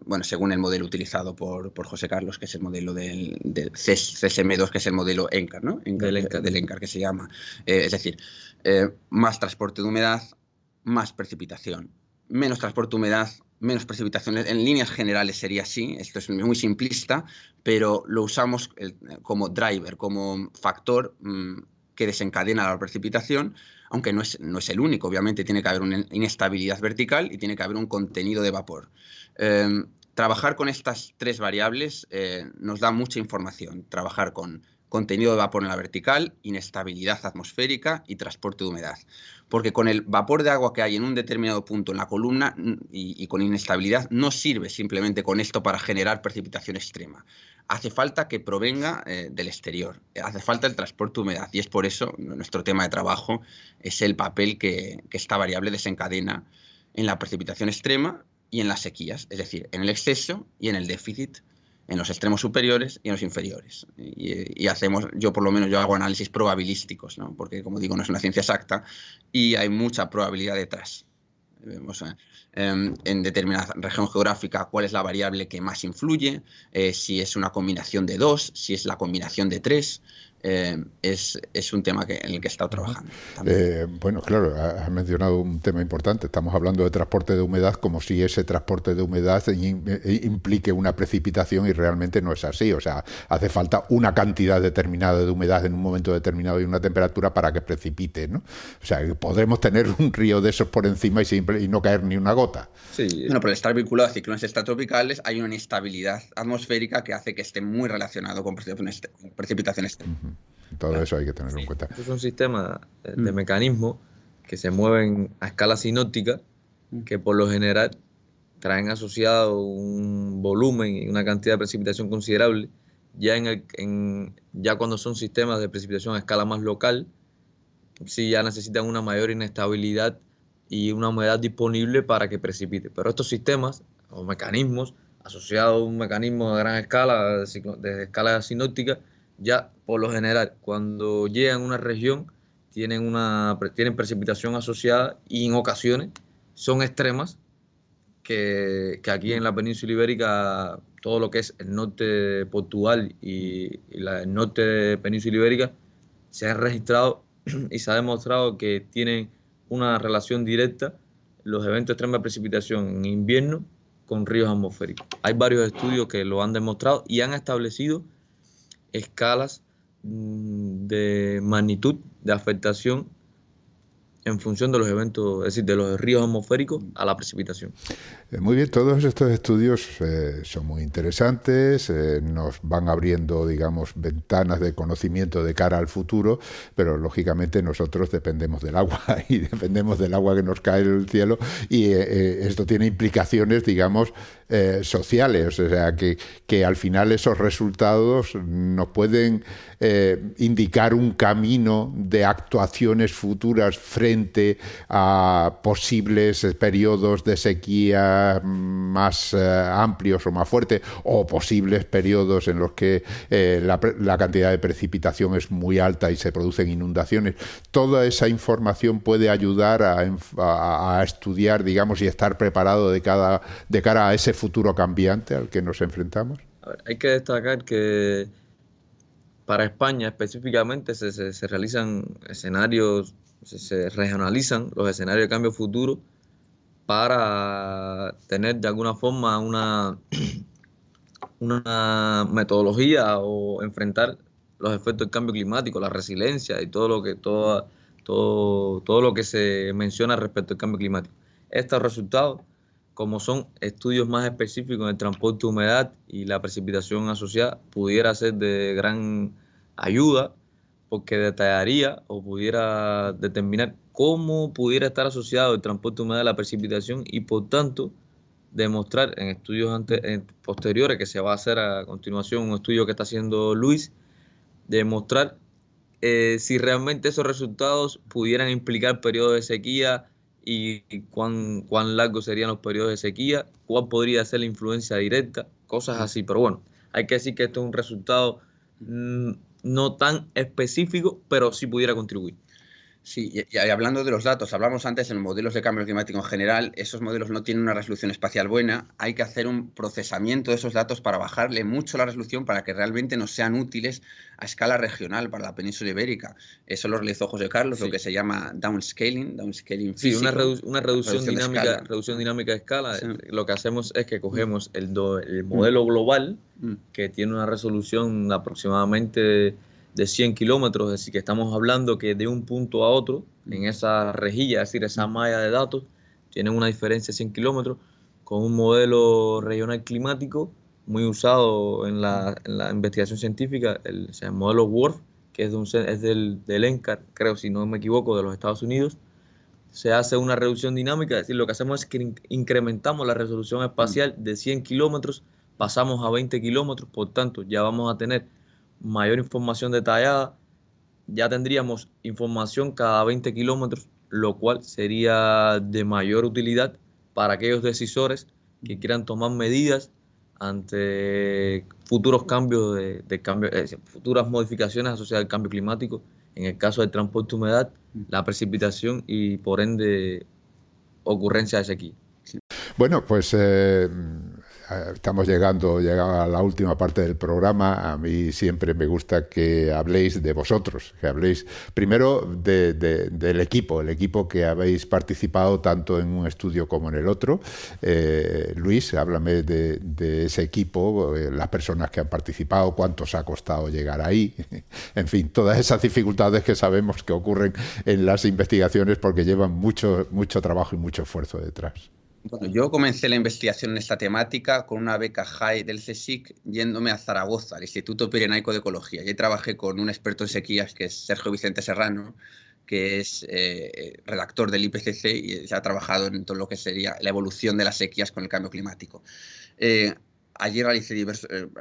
Bueno, según el modelo utilizado por José Carlos, que es el modelo del CSM2, que es el modelo ENCAR, ¿no? Del ENCAR, que se llama. Es decir, más transporte de humedad, más precipitación. Menos transporte de humedad, menos precipitación. En líneas generales sería así, esto es muy simplista, pero lo usamos como driver, como factor que desencadena la precipitación, aunque no es el único. Obviamente tiene que haber una inestabilidad vertical y tiene que haber un contenido de vapor. Trabajar con estas tres variables nos da mucha información. Trabajar con contenido de vapor en la vertical, inestabilidad atmosférica y transporte de humedad. Porque con el vapor de agua que hay en un determinado punto en la columna y con inestabilidad no sirve simplemente con esto para generar precipitación extrema. Hace falta que provenga del exterior, hace falta el transporte de humedad, y es por eso nuestro tema de trabajo es el papel que esta variable desencadena en la precipitación extrema y en las sequías, es decir, en el exceso y en el déficit, en los extremos superiores y en los inferiores. Y yo por lo menos hago análisis probabilísticos, ¿no? Porque, como digo, no es una ciencia exacta y hay mucha probabilidad detrás. Vemos en determinada región geográfica cuál es la variable que más influye, si es una combinación de dos, si es la combinación de tres. Es un tema en el que he estado trabajando. Bueno, claro, has mencionado un tema importante. Estamos hablando de transporte de humedad como si ese transporte de humedad implique una precipitación, y realmente no es así. O sea, hace falta una cantidad determinada de humedad en un momento determinado y una temperatura para que precipite, ¿no? O sea, podremos tener un río de esos por encima y no caer ni una gota. Sí. Bueno, pero al estar vinculado a ciclones estratopicales hay una inestabilidad atmosférica que hace que esté muy relacionado con precipitación extrema. Todo eso hay que tenerlo en cuenta. Es un sistema de mecanismos que se mueven a escala sinóptica, que por lo general traen asociado un volumen y una cantidad de precipitación considerable. Ya cuando son sistemas de precipitación a escala más local, sí ya necesitan una mayor inestabilidad y una humedad disponible para que precipite. Pero estos sistemas o mecanismos asociados a un mecanismo de gran escala, de escala sinóptica, ya por lo general cuando llegan a una región tienen precipitación asociada, y en ocasiones son extremas, que aquí en la península ibérica, todo lo que es el norte de Portugal y el norte de península ibérica, se han registrado y se ha demostrado que tienen una relación directa los eventos extremos de precipitación en invierno con ríos atmosféricos. Hay varios estudios que lo han demostrado y han establecido escalas de magnitud de afectación en función de los eventos, es decir, de los ríos atmosféricos a la precipitación. Muy bien, todos estos estudios son muy interesantes, nos van abriendo, digamos, ventanas de conocimiento de cara al futuro, pero lógicamente nosotros dependemos del agua y dependemos del agua que nos cae del cielo, y esto tiene implicaciones, digamos, sociales, o sea, que al final esos resultados nos pueden indicar un camino de actuaciones futuras frente a posibles periodos de sequía más amplios o más fuertes, o posibles periodos en los que la cantidad de precipitación es muy alta y se producen inundaciones. Toda esa información puede ayudar a estudiar, digamos, y estar preparado de cara a ese futuro cambiante al que nos enfrentamos. A ver, hay que destacar que para España específicamente se realizan escenarios, se regionalizan los escenarios de cambio futuro para tener de alguna forma una metodología o enfrentar los efectos del cambio climático, la resiliencia y todo lo que se menciona respecto al cambio climático. estos resultados, como son estudios más específicos en el transporte de humedad y la precipitación asociada, pudiera ser de gran ayuda, porque detallaría o pudiera determinar cómo pudiera estar asociado el transporte de humedad a la precipitación y, por tanto, demostrar en estudios posteriores, que se va a hacer a continuación, un estudio que está haciendo Luis, demostrar si realmente esos resultados pudieran implicar periodos de sequía y cuán largos serían los periodos de sequía, cuál podría ser la influencia directa, cosas así. Pero bueno, hay que decir que esto es un resultado no tan específico, pero sí pudiera contribuir. Sí, y hablando de los datos, hablamos antes en modelos de cambio climático en general, esos modelos no tienen una resolución espacial buena, hay que hacer un procesamiento de esos datos para bajarle mucho la resolución para que realmente nos sean útiles a escala regional para la península ibérica. Eso lo realizó José Carlos, lo que se llama downscaling físico. Sí, una reducción dinámica de escala. Sí. Lo que hacemos es que cogemos el modelo global, que tiene una resolución aproximadamente de 100 kilómetros, es decir, que estamos hablando que de un punto a otro, en esa rejilla, es decir, esa malla de datos, tienen una diferencia de 100 kilómetros, con un modelo regional climático muy usado en la investigación científica, el modelo WRF, que es del NCAR, creo, si no me equivoco, de los Estados Unidos. Se hace una reducción dinámica, es decir, lo que hacemos es que incrementamos la resolución espacial de 100 kilómetros, pasamos a 20 kilómetros, por tanto, ya vamos a tener mayor información detallada, ya tendríamos información cada 20 kilómetros, lo cual sería de mayor utilidad para aquellos decisores que quieran tomar medidas ante futuros cambios futuras modificaciones asociadas al cambio climático, en el caso del transporte de humedad, la precipitación y por ende ocurrencia de sequía. Bueno, pues estamos llegando a la última parte del programa. A mí siempre me gusta que habléis de vosotros, que habléis primero del equipo, el equipo que habéis participado tanto en un estudio como en el otro. Luis, háblame de ese equipo, las personas que han participado, cuánto os ha costado llegar ahí, en fin, todas esas dificultades que sabemos que ocurren en las investigaciones porque llevan mucho trabajo y mucho esfuerzo detrás. Bueno, yo comencé la investigación en esta temática con una beca JAE del CSIC yéndome a Zaragoza, al Instituto Pirenaico de Ecología. Allí trabajé con un experto en sequías que es Sergio Vicente Serrano, que es redactor del IPCC y se ha trabajado en todo lo que sería la evolución de las sequías con el cambio climático. Allí realicé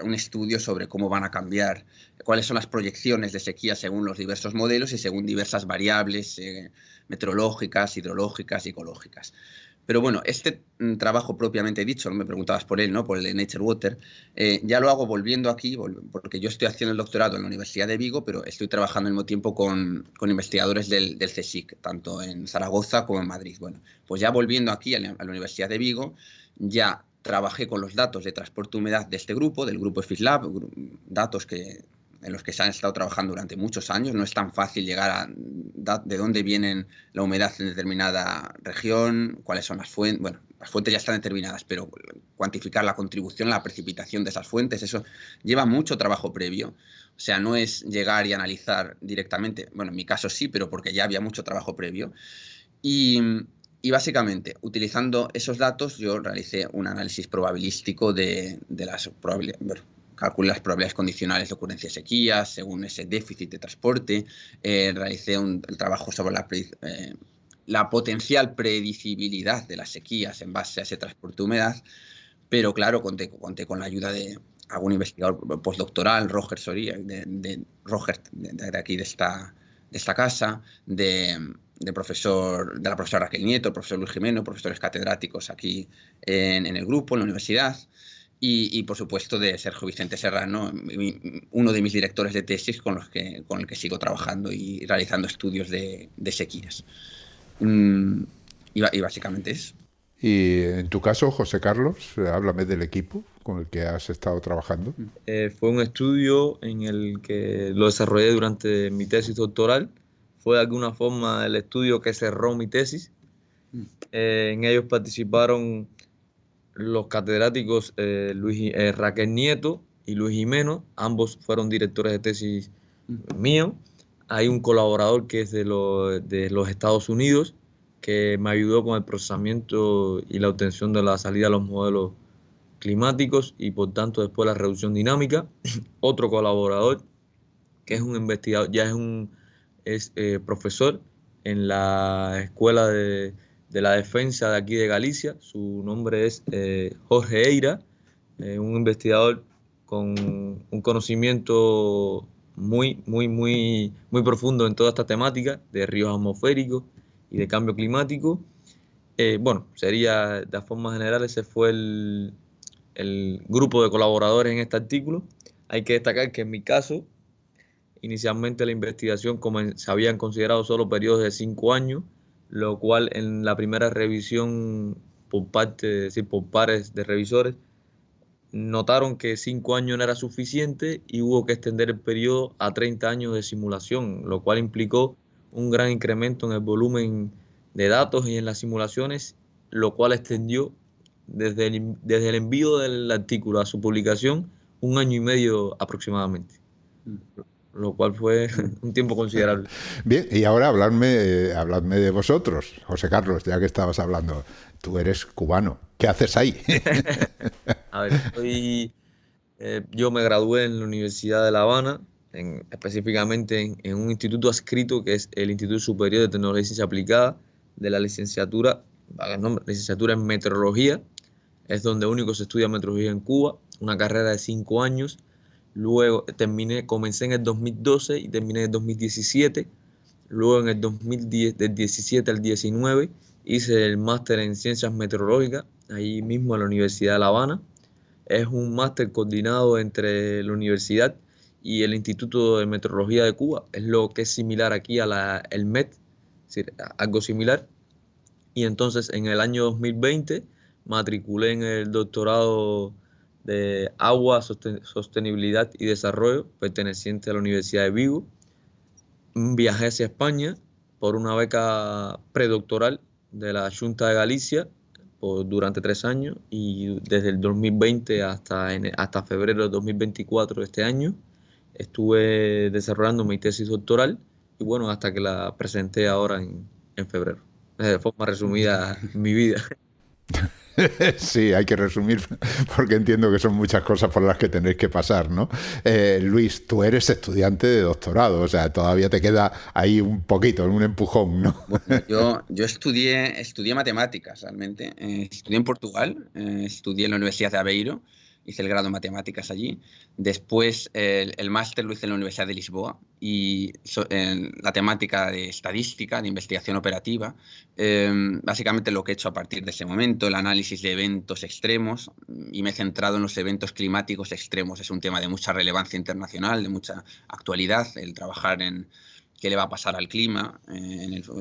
un estudio sobre cómo van a cambiar, cuáles son las proyecciones de sequía según los diversos modelos y según diversas variables meteorológicas, hidrológicas y ecológicas. Pero bueno, este trabajo propiamente dicho, no me preguntabas por él, ¿no? Por el de Nature Water, ya lo hago volviendo aquí, porque yo estoy haciendo el doctorado en la Universidad de Vigo, pero estoy trabajando al mismo tiempo con investigadores del CSIC, tanto en Zaragoza como en Madrid. Bueno, pues ya volviendo aquí a la Universidad de Vigo, ya trabajé con los datos de transporte de humedad de este grupo, del grupo EFISLab, datos en los que se han estado trabajando durante muchos años. No es tan fácil llegar a de dónde viene la humedad en determinada región, cuáles son las fuentes. Bueno, las fuentes ya están determinadas, pero cuantificar la contribución a la precipitación de esas fuentes, eso lleva mucho trabajo previo. O sea, no es llegar y analizar directamente. Bueno, en mi caso sí, pero porque ya había mucho trabajo previo. Y básicamente, utilizando esos datos, yo realicé un análisis probabilístico de las probabilidades. Bueno, calculé las probabilidades condicionales de ocurrencia de sequías según ese déficit de transporte. Realicé el trabajo sobre la potencial predecibilidad de las sequías en base a ese transporte de humedad, pero claro, conté con la ayuda de algún investigador postdoctoral, Roger Soria, de aquí de esta casa, de la profesora Raquel Nieto, el profesor Luis Jimeno, profesores catedráticos aquí en el grupo, en la universidad. Y por supuesto, de Sergio Vicente Serrano, uno de mis directores de tesis con el que sigo trabajando y realizando estudios de sequías. Y básicamente eso. Y en tu caso, José Carlos, háblame del equipo con el que has estado trabajando. Fue un estudio en el que lo desarrollé durante mi tesis doctoral. Fue de alguna forma el estudio que cerró mi tesis. En ellos participaron los catedráticos Raquel Nieto y Luis Jimeno, ambos fueron directores de tesis míos. Hay un colaborador que es de los Estados Unidos, que me ayudó con el procesamiento y la obtención de la salida de los modelos climáticos y por tanto después la reducción dinámica. Otro colaborador que es un investigador, ya es profesor en la Escuela de la Defensa de aquí de Galicia. Su nombre es Jorge Eira, un investigador con un conocimiento muy profundo en toda esta temática de ríos atmosféricos y de cambio climático. Sería, de forma general, ese fue el grupo de colaboradores en este artículo. Hay que destacar que en mi caso, inicialmente la investigación se habían considerado solo periodos de 5 años, lo cual en la primera revisión por pares de revisores, notaron que 5 años no era suficiente y hubo que extender el periodo a 30 años de simulación, lo cual implicó un gran incremento en el volumen de datos y en las simulaciones, lo cual extendió desde el envío del artículo a su publicación 1 año y medio aproximadamente, lo cual fue un tiempo considerable. Bien, y ahora habladme de vosotros, José Carlos, ya que estabas hablando. Tú eres cubano, ¿qué haces ahí? A ver, yo me gradué en la Universidad de La Habana, específicamente en un instituto adscrito que es el Instituto Superior de Tecnología y Ciencia Aplicada, de la licenciatura en Meteorología. Es donde único se estudia meteorología en Cuba, una carrera de 5 años. Luego comencé en el 2012 y terminé en el 2017. Luego en el 2010, del 17 al 19, hice el máster en Ciencias Meteorológicas, ahí mismo en la Universidad de La Habana. Es un máster coordinado entre la universidad y el Instituto de Meteorología de Cuba. Es lo que es similar aquí a el MET, es decir, algo similar. Y entonces en el año 2020 matriculé en el doctorado de Agua, Sostenibilidad y Desarrollo, perteneciente a la Universidad de Vigo. Viajé hacia España por una beca predoctoral de la Xunta de Galicia durante 3 años, y desde el 2020 hasta febrero de 2024 de este año estuve desarrollando mi tesis doctoral y bueno, hasta que la presenté ahora en febrero. De forma resumida, mi vida. Sí, hay que resumir porque entiendo que son muchas cosas por las que tenéis que pasar, ¿no? Luis, tú eres estudiante de doctorado, o sea, todavía te queda ahí un poquito, un empujón, ¿no? Bueno, yo estudié matemáticas realmente. Estudié en Portugal, estudié en la Universidad de Aveiro, hice el grado en matemáticas allí. Después el máster lo hice en la Universidad de Lisboa y en la temática de estadística, de investigación operativa. Básicamente lo que he hecho a partir de ese momento, el análisis de eventos extremos, y me he centrado en los eventos climáticos extremos. Es un tema de mucha relevancia internacional, de mucha actualidad, el trabajar en qué le va a pasar al clima,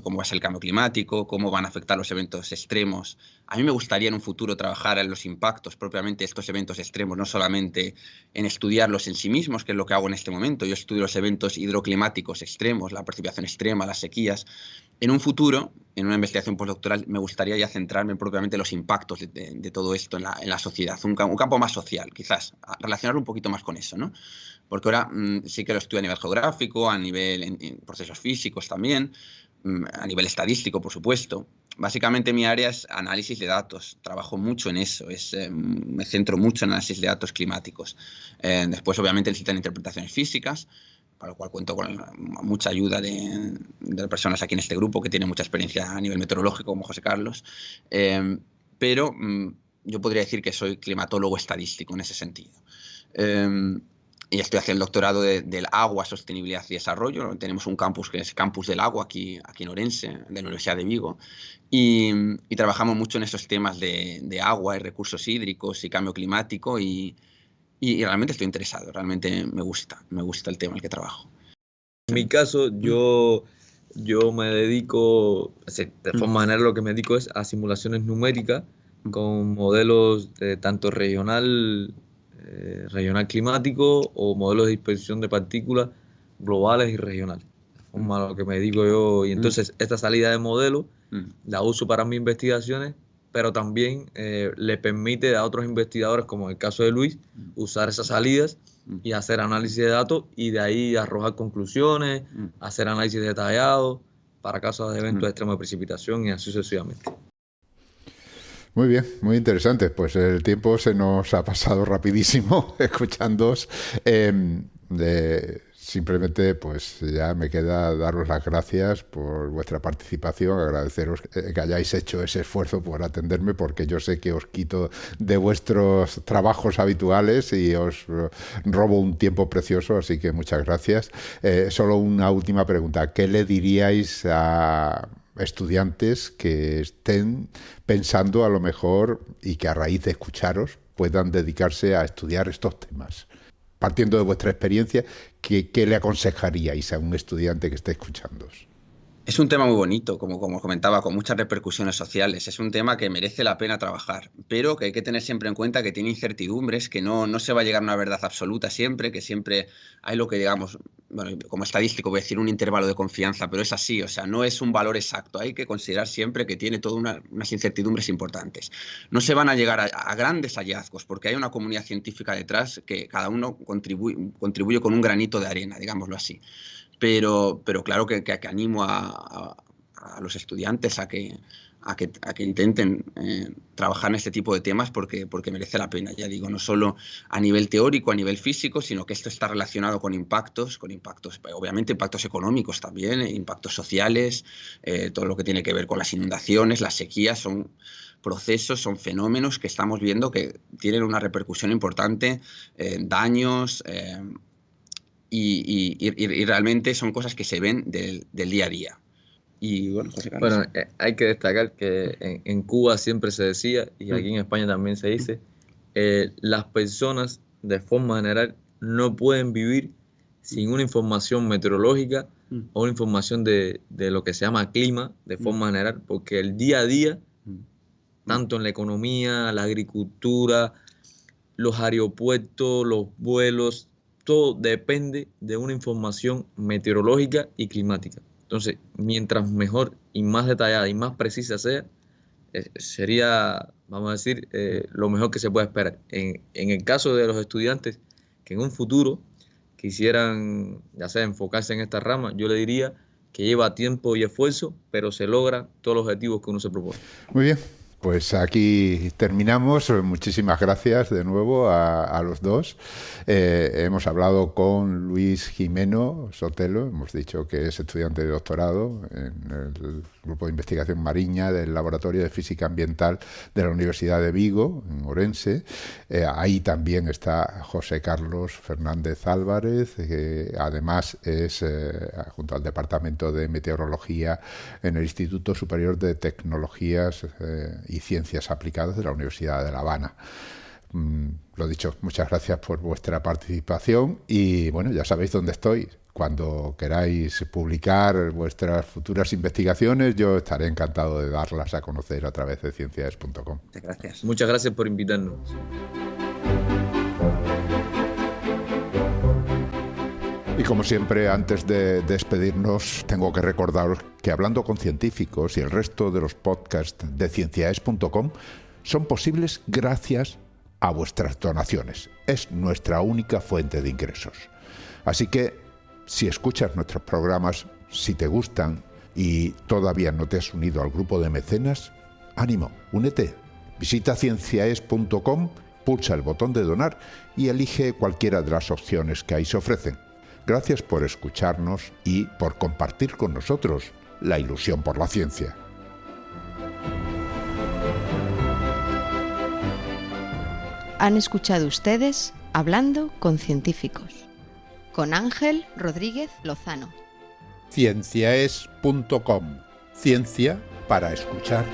cómo va a ser el cambio climático, cómo van a afectar los eventos extremos. A mí me gustaría en un futuro trabajar en los impactos propiamente de estos eventos extremos, no solamente en estudiarlos en sí mismos, que es lo que hago en este momento. Yo estudio los eventos hidroclimáticos extremos, la precipitación extrema, las sequías. En un futuro, en una investigación postdoctoral, me gustaría ya centrarme en propiamente los impactos de todo esto en la sociedad, un campo más social, quizás, relacionarlo un poquito más con eso, ¿no? Porque ahora sí que lo estudio a nivel geográfico, a nivel en procesos físicos también, a nivel estadístico, por supuesto. Básicamente mi área es análisis de datos, trabajo mucho en eso, me centro mucho en análisis de datos climáticos. Después, obviamente, necesitan interpretaciones físicas, para lo cual cuento con mucha ayuda de personas aquí en este grupo que tienen mucha experiencia a nivel meteorológico, como José Carlos. Pero yo podría decir que soy climatólogo estadístico en ese sentido. Y estoy haciendo el doctorado del agua, sostenibilidad y desarrollo. Tenemos un campus que es Campus del Agua aquí en Orense, de la Universidad de Vigo. Y trabajamos mucho en esos temas de agua y recursos hídricos y cambio climático. Y realmente estoy interesado, realmente me gusta el tema en el que trabajo. En mi caso, yo me dedico, de forma general lo que me dedico es a simulaciones numéricas con modelos tanto regional climático o modelos de dispersión de partículas globales y regionales. De forma a lo que me dedico yo. Y entonces esta salida de modelo la uso para mis investigaciones, pero también le permite a otros investigadores, como en el caso de Luis, usar esas salidas y hacer análisis de datos y de ahí arrojar conclusiones, hacer análisis detallados para casos de eventos extremos de precipitación y así sucesivamente. Muy bien, muy interesante. Pues el tiempo se nos ha pasado rapidísimo escuchándoos. Simplemente, pues ya me queda daros las gracias por vuestra participación, agradeceros que hayáis hecho ese esfuerzo por atenderme, porque yo sé que os quito de vuestros trabajos habituales y os robo un tiempo precioso, así que muchas gracias. Solo una última pregunta. ¿Qué le diríais a estudiantes que estén pensando a lo mejor y que a raíz de escucharos puedan dedicarse a estudiar estos temas? Partiendo de vuestra experiencia, ¿qué le aconsejaríais a un estudiante que esté escuchándoos? Es un tema muy bonito, como comentaba, con muchas repercusiones sociales. Es un tema que merece la pena trabajar, pero que hay que tener siempre en cuenta que tiene incertidumbres, que no se va a llegar a una verdad absoluta siempre, que siempre hay lo que digamos, bueno, como estadístico voy a decir un intervalo de confianza, pero es así, o sea, no es un valor exacto. Hay que considerar siempre que tiene todas unas incertidumbres importantes. No se van a llegar a grandes hallazgos, porque hay una comunidad científica detrás que cada uno contribuye con un granito de arena, digámoslo así. Pero claro que animo a los estudiantes a que intenten trabajar en este tipo de temas porque merece la pena, ya digo, no solo a nivel teórico, a nivel físico, sino que esto está relacionado con impactos, obviamente impactos económicos también, impactos sociales, todo lo que tiene que ver con las inundaciones, las sequías, son procesos, son fenómenos que estamos viendo que tienen una repercusión importante, daños. Y realmente son cosas que se ven del día a día. Y bueno, José Carlos. Bueno, hay que destacar que en Cuba siempre se decía, y aquí en España también se dice, las personas de forma general no pueden vivir sin una información meteorológica o una información de lo que se llama clima de forma general, porque el día a día, tanto en la economía, la agricultura, los aeropuertos, los vuelos, todo depende de una información meteorológica y climática. Entonces, mientras mejor y más detallada y más precisa sea, sería, vamos a decir, lo mejor que se puede esperar. En el caso de los estudiantes que en un futuro quisieran, ya sea enfocarse en esta rama, yo le diría que lleva tiempo y esfuerzo, pero se logran todos los objetivos que uno se propone. Muy bien. Pues aquí terminamos. Muchísimas gracias de nuevo a los dos. Hemos hablado con Luis Jimeno Sotelo, hemos dicho que es estudiante de doctorado en el Grupo de Investigación Mariña del Laboratorio de Física Ambiental de la Universidad de Vigo, en Orense. Ahí también está José Carlos Fernández Álvarez, que además es, junto al Departamento de Meteorología en el Instituto Superior de Tecnologías y Ciencias Aplicadas de la Universidad de La Habana. Lo dicho, muchas gracias por vuestra participación y bueno, ya sabéis dónde estoy. Cuando queráis publicar vuestras futuras investigaciones, yo estaré encantado de darlas a conocer a través de ciencias.com. Gracias. Muchas gracias por invitarnos. Y como siempre, antes de despedirnos, tengo que recordaros que Hablando con Científicos y el resto de los podcasts de ciencias.com son posibles gracias a vuestras donaciones. Es nuestra única fuente de ingresos. Así que, si escuchas nuestros programas, si te gustan y todavía no te has unido al grupo de mecenas, ánimo, únete. Visita ciencias.com, pulsa el botón de donar y elige cualquiera de las opciones que ahí se ofrecen. Gracias por escucharnos y por compartir con nosotros la ilusión por la ciencia. Han escuchado ustedes Hablando con Científicos, con Ángel Rodríguez Lozano. Ciencias.com. Ciencia para escuchar.